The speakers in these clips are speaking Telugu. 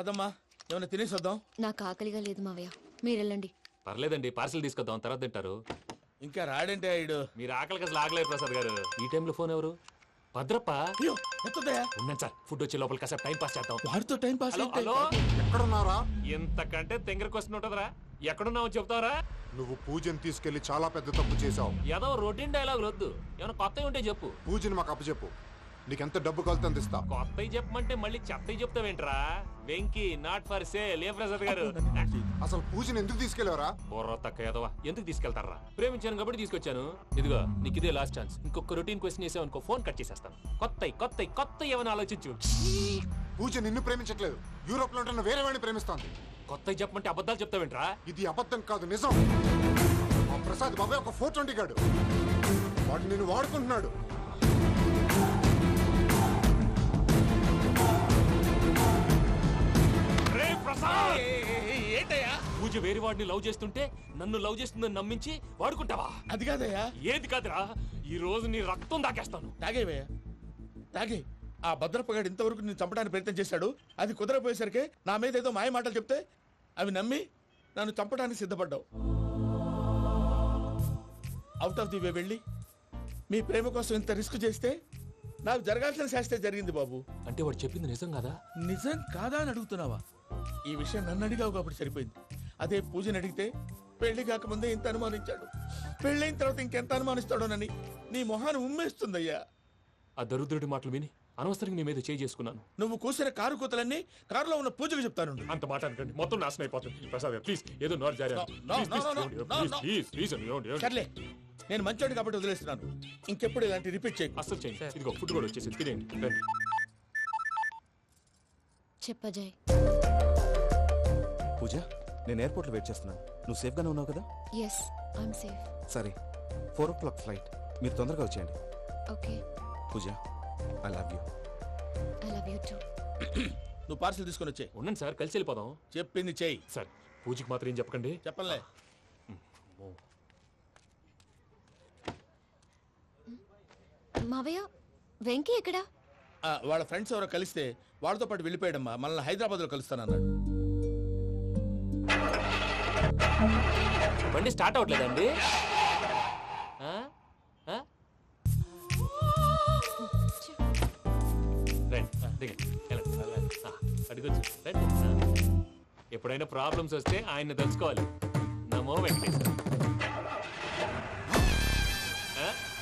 అదమ్మా ఏమైనా తినేసి వద్దాం. నాకు ఆకలిగా లేదు మావయ్య, మీరు వెళ్ళండి. పర్లేదండి, పార్సిల్ తీసుకొద్దాం, తర్వాత తింటారు. ఇంకా రాడంటే ఆయుడు. మీరు ఆకలికి అసలు ఆగలేదు ప్రసాద్ గారు. ఈ టైంలో ఫోన్ ఎవరు? భద్రప్ప. అయ్యో ఎత్తదయ్యా. ఉన్నాను సార్, ఫుడ్ వచ్చే లోపల కాసేపు టైం పాస్ చేద్దాం. వాడితో టైం పాస్. హలో హలో, ఎక్కడున్నారా? ఎంతకంటే తెంగర క్వశ్చన్ ఉంటుందిరా. ఎక్కడున్నావు చెప్తావరా? నువ్వు పూజని తీసుకెళ్లి చాలా పెద్ద తప్పు చేశావు. ఏదో రొటీన్ డైలాగ్ వద్దు, ఏమైనా కొత్తవి ఉంటే చెప్పు. పూజని మాకు అప్పచెప్పు, నీకెంత డబ్బు కలితే అందిస్తా. కొత్తవి చెప్పమంటే మళ్ళీ చెత్తవి చెప్తావేంట్రా? Venky not for sale. ఏ ప్రసాద్ గారు? అసలు పూజని ఎందుకు తీసుకెళ్లేవరా? బుర్ర తక్క ఏదవా, ఎందుకు తీసుకెళ్తారా? ప్రేమించాను కాబట్టి తీసుకొచ్చాను. ఇదిగో నీకు ఇదే లాస్ట్ ఛాన్స్. ఇంకొక రొటీన్ క్వశ్చన్ చేసావు అనుకో, ఫోన్ కట్ చేసేస్తాను. కొత్త ఏమైనా ఆలోచించు. పూజ నిన్ను ప్రేమించట్లేదు, యూరోప్ లో ఉంటున్న వేరే వాడిని ప్రేమిస్తోంది. కొత్తవి చెప్పమంటే అబద్ధాలు చెప్తావేంట్రా? ఇది అబద్ధం కాదు, నిజం. ఆ ప్రసాద్ బాబాయ్ ఒక 420 గాడు, వాడు నిన్ను వాడుకుంటున్నాడు. ఏంటయ్యా? పూజ వేరే వాడిని లవ్ చేస్తుంటే నన్ను లవ్ చేస్తుందని నమ్మించి వాడుకుంటావా? అది కాదయ్యా. ఏది కాదురా, ఈ రోజు నీ రక్తం దాకేస్తాను. తాగేవయ్యా తాగే. ఆ భద్రపగాడు ఇంతవరకు నేను చంపడానికి ప్రయత్నం చేశాడు. అది కుదరపోయేసరికి నా మీద ఏదో మాయ మాటలు చెప్తే అవి నమ్మి నన్ను చంపడానికి సిద్ధపడ్డావు. అవుట్ ఆఫ్ ది వే వెళ్ళి మీ ప్రేమ కోసం ఇంత రిస్క్ చేస్తే నాకు జరగాల్సిన శాస్త్రే జరిగింది బాబు. అంటే వాడు చెప్పింది నిజం కదా? నిజం కాదా అని అడుగుతున్నావా? ఈ విషయం నన్ను అడిగావు కాబట్టి సరిపోయింది. అదే పూజని అడిగితే పెళ్లి కాకముందే ఇంత అనుమానించాడు, పెళ్ళైన తర్వాత ఇంకెంత అనుమానిస్తాడోనని నీ మొహాన్ని ఉమ్మేస్తుందయ్యా. ఆ దరిద్రుడి మాటలు విని అనవసరంగా నీ మీద చేయి చేసుకున్నాను. నువ్వు కూసిన కారు కూతలన్నీ కారులో ఉన్న పూజకు చెప్తాను. అంత మాట అనకండి, మొత్తం నాశనం అయిపోతుంది. ప్రసాద్ ప్లీజ్, ఏదో నోట్ జారీ. సర్లే, నేను మంచోడు కాబట్టి వదిలేస్తున్నాను. ఇంకెప్పుడు ఇలాంటి రిపీట్ చేయకు. అస్సలు చేయండి. ఇదిగో ఫుడ్ కూడా వచ్చేసి తినేయండి. రండి. చెప్పజాయ్. పూజ, నేను ఎయిర్పోర్ట్లో వెయిట్ చేస్తున్నాను. నువ్వు సేఫ్గానే ఉన్నావు కదా? Yes, I'm safe. సరే, 4 o'clock ఫ్లైట్. మీరు తొందరగా వచ్చేయండి. Okay. Pooja, I love you. I love you too. నువ్వు పార్సిల్ తీసుకొని వచ్చే. ఉండండి సార్, కలిసి వెళ్ళిపోదాం. చెప్పింది చెయ్యి. సార్, పూజకి మాత్రం ఏం చెప్పకండి. చెప్పలే. మావయ్య, వెంకీ ఎక్కడా? వాళ్ళ ఫ్రెండ్స్ ఎవరో కలిస్తే వాళ్ళతో పాటు వెళ్ళిపోయాడమ్మా. మనల్ని హైదరాబాద్లో కలుస్తానన్నాడు. బండి స్టార్ట్ అవ్వట్లేదండి. ఎప్పుడైనా ప్రాబ్లమ్స్ వస్తే ఆయన్ని తెలుసుకోవాలి. నమో వెంకటేశ్వర.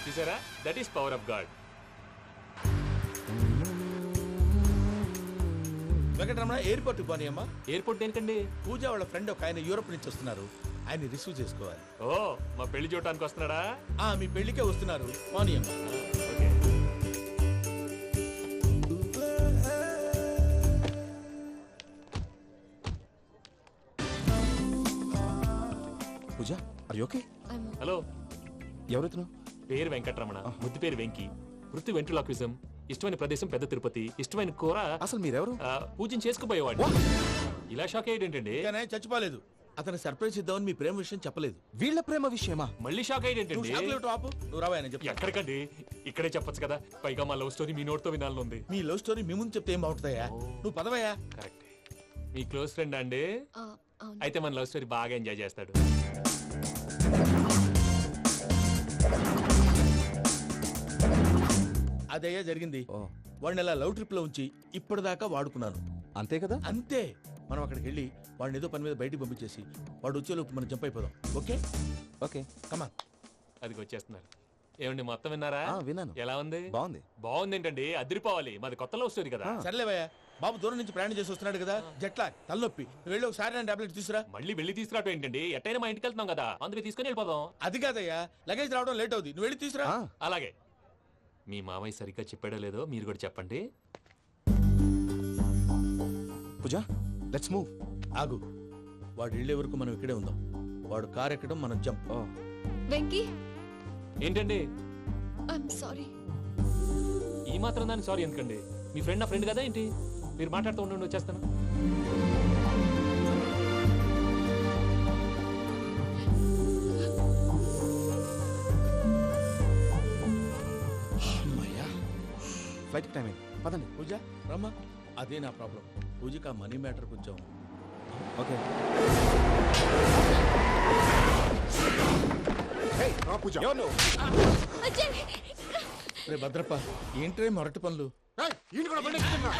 చూసారా, that is power of God. Venkataramana, ఎయిర్పోర్ట్కి పోనీ అమ్మా. ఎయిర్పోర్ట్ ఏంటండి? పూజ వాళ్ళ ఫ్రెండ్ ఒక ఆయన యూరోప్ నుంచి వస్తున్నారు, ఆయన రిసీవ్ చేసుకోవాలి. ఓ, మా పెళ్లి చూడటానికి వస్తున్నాడా? మీ పెళ్లికే వస్తున్నారు, పోనీ అమ్మా. Okay. Pooja, are you okay? Hello, ఎవరెత్తును? పేరు వెంకటరమణ, ముద్దు పేరు వెంకీ, వృత్తి వెంట్రులాక్విజం, ఇష్టమైన ప్రదేశం పెద్ద తిరుపతి, ఇష్టమైన కూర. అసలు మీరెవరు? పూజను చేసుకుపోయేవాడు. ఇలా షాక్ అయ్యేటండి. కానీ చచ్చిపోలేదు. అతను సర్ప్రైజ్ ఇద్దామని మీ ప్రేమ విషయం చెప్పలేదు. వీళ్ళ ప్రేమ విషయమా? మళ్ళీ షాక్ అయ్యేటండి. నువ్వు రావా చెప్పి. ఎక్కడికండి, ఇక్కడే చెప్పొచ్చు కదా. పైగా మా లవ్ స్టోరీ మీ నోట్తో వినాలని ఉంది. మీ లవ్ స్టోరీ మీ ముందు చెప్తే ఏం బాగుంటుందయ్యా? నువ్వు పదవయ్యా. కరెక్ట్. మీ క్లోజ్ ఫ్రెండ్ అండి? అయితే మన లవ్ స్టోరీ బాగా ఎంజాయ్ చేస్తాడు. అదయ్యా జరిగింది. వాడిని అలా లవ్ ట్రిప్ లో ఉంచి ఇప్పటిదాకా వాడుకున్నాను. అంతే కదా? అంతే. మనం అక్కడికి వెళ్ళి వాడిని ఏదో పని మీద బయటికి పంపించేసి వాడు వచ్చేలోపు మనం జంప్ అయిపోదాం. ఓకే ఓకే, కమాన్. అది వచ్చేస్తున్నారు. ఏమండి, మొత్తం విన్నారా? విన్నాను. ఎలా ఉంది? బాగుంది. బాగుంది ఏంటండి, అదిరిపోవాలి. మాది కొత్త లవ్ స్టోరీ కదా. సర్లేవయ్యా, బాబు దూరం నుంచి ప్రయాణం చేసి వస్తున్నాడు కదా, జట్లా తలనొప్పి. వెళ్ళి ఒకసారి టాబ్లెట్ తీసుకురా. మళ్ళీ వెళ్ళి తీసుకురావటం ఏంటండి? ఎట్టైనా మా ఇంటికి వెళ్తున్నాం కదా, అందుకే తీసుకుని వెళ్ళిపోదాం. అది కాదయ్యా, లగేజ్ రావడం లేట్ అవుతుంది. నువ్వు వెళ్ళి తీసుకురా. అలాగే. మీ మామయ్య సరిగ్గా చెప్పాడో లేదో మీరు కూడా చెప్పండి. పూజ, లెట్స్ మూవ్. ఆగు, వాడు వెళ్ళే వరకు మనం ఇక్కడే ఉందాం. వాడు కార్ ఎక్కడం, మనం జంప్. వెంకీ, ఏంటండి? I'm sorry. ఈ మాత్రం దాన్ని సారీ ఎందుకండి? మీ ఫ్రెండ్ నా ఫ్రెండ్ కదా ఏంటి? మీరు మాట్లాడుతూ ఉండండి, వచ్చేస్తాను. ఫ్లైట్ టైం అయింది, పదండి. పూజ రమ్మా. అదే నా ప్రాబ్లం. పూజకి ఆ మనీ మ్యాటర్ కొంచెం. ఓకే. రా పూజ. అజయ్ రే భద్రప్ప, ఏంట్రే మొరటి పనులు? ఏయ్, ఈయన కూడా బండి ఎక్కుతున్నా.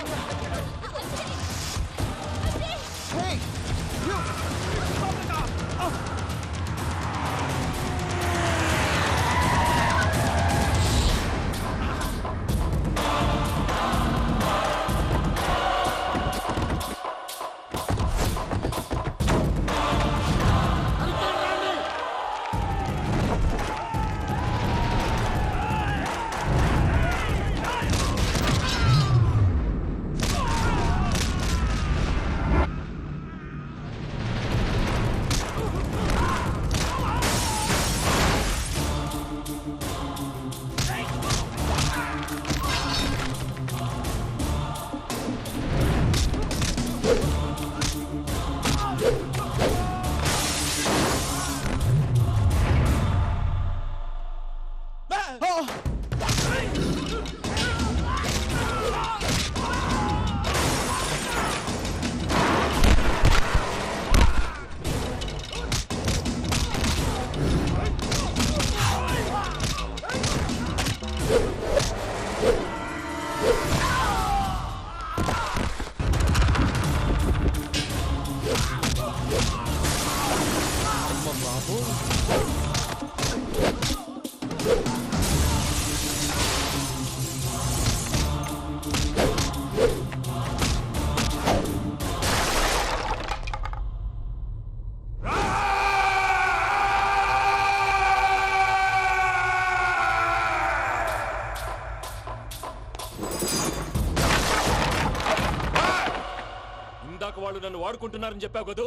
ఇందాక వాళ్ళు నన్ను వాడుకుంటున్నారని చెప్పావు కదూ.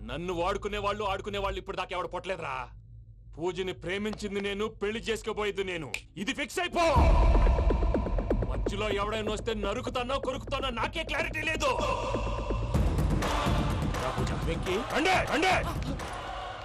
నన్ను వాడుకునే వాళ్ళు ఆడుకునే వాళ్ళు ఇప్పుడు దాకా ఎవడ పొట్టలేదురా. పూజని ప్రేమించింది నేను, పెళ్లి చేసుకోబోయేది నేను. ఇది ఫిక్స్ అయిపో. మధ్యలో ఎవడైనా వస్తే నరుకుతానో కొరుకుతానో నాకే క్లారిటీ లేదు. వెంకీ రండి రండి.